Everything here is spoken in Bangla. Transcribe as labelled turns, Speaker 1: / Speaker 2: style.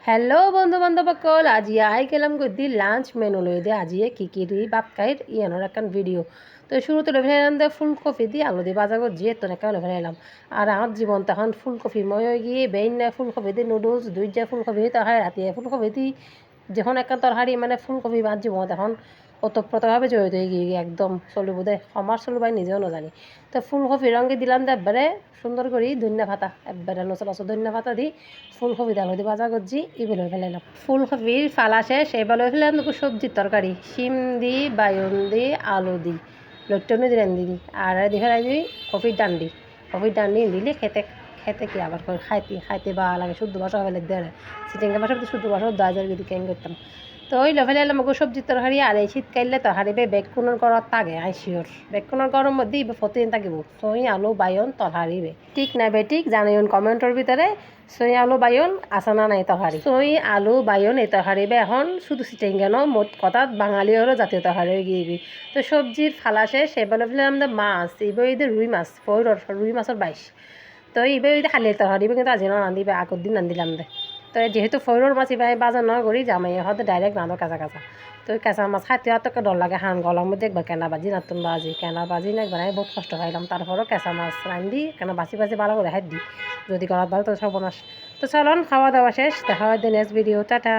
Speaker 1: হ্যালো বন্ধু বান্ধব সকল, আজি আই গেলাম গদি লাঞ্চ মেনু লই দে আজি কি দি ভাত খাইর ইয়ানোর একটা ভিডিও। তো শুরুতে লই ফেলাম দে ফুলকপি দিয়ে আলু দিয়ে বাজা করে যে তোর একটা লই ফেলাম। আর আমার জীবন তখন ফুলকপি মই গিয়ে বেইন না ফুলকপি দিয়ে নুডলস দুইটা ফুলকপি তরকারি রাতে ফুলকপি দিয়ে যখন একটা তরকারি মানে ফুলকপি ভাত জীবন তখন ওতপ্রোতভাবে জড়িত হয়ে গিয়ে একদম চলবো দে আমার চলবো নিজেও নাজানি। তো ফুলকপি রঙে দিলাম দে একবারে সুন্দর করে ধনিয়া পাতা একবারে নচলাচল ধনিয়া পাতা দি ফুলকপি ডাল দিয়ে ভাজা করছি এগুলো ফেলাইলাম। ফুলকপির ফালা শেষ এবার ফেলাম সবজির তরকারি শিম দি বায়ন দি আলু দি লট্টনে দিলেন দিদি আর দি ফেলাই দিই কপির ডান্ডি দিলে খেতে খেতে কি আবার খাইতে খাইতে বা লাগে শুদ্ধ ভাষা ফেলে দেয় সিটেঙ্গা ভাষা শুদ্ধ ভাষা দাজার গিয়ে ক্যাং করতাম। তো ওই লফেলে এলাম সবজির তরকারি আর এই শীতকালে তরকারি বেগুনের গরম তাগে আইসিওর বেগুনের গরম মধ্যে প্রতিদিন থাকিব সই আলু বায়ন তরকারি ঠিক না বেঠিক জানিও কমেন্টের ভিতরে সই আলু বায়ন আসা না নাই তরকারি সই আলু বায়ন এই তরকারি এখন শুধু সিটেঙ্গা ন মোট কথা বাঙালিরও জাতীয় তরকারি গিয়ে তো সবজির ফালা শেষ এবার ফেলে আমাদের মাছ এবার এদের রুই মাছ রুই মাছের 22 তো এবার খালি তরকারি কিন্তু আজি না রাঁধিবে আগের দিন রাঁধিলাম দে। তো যেহেতু ফৈরর মাছ এবার বাজার না করি জামাই হয়তো ডাইরেক্ট রাঁধো কাঁচা তো ওই কাঁচা মাছ খাইতে হয়তো ডর লাগে হান গলার মধ্যে একবার কেনা বাজি নাতুন বাজি কেনা বাজি না একবার বহুত কষ্ট খাইলাম তারপরও কাঁচা মাছ রাঁধি কেন বাছি ভালো করে হাত দিই যদি গলার ভালো তো সর্বনাশ। তো চলুন খাওয়া দাওয়া শেষ দেখা হয় নেক্সট ভিডিও টাটা।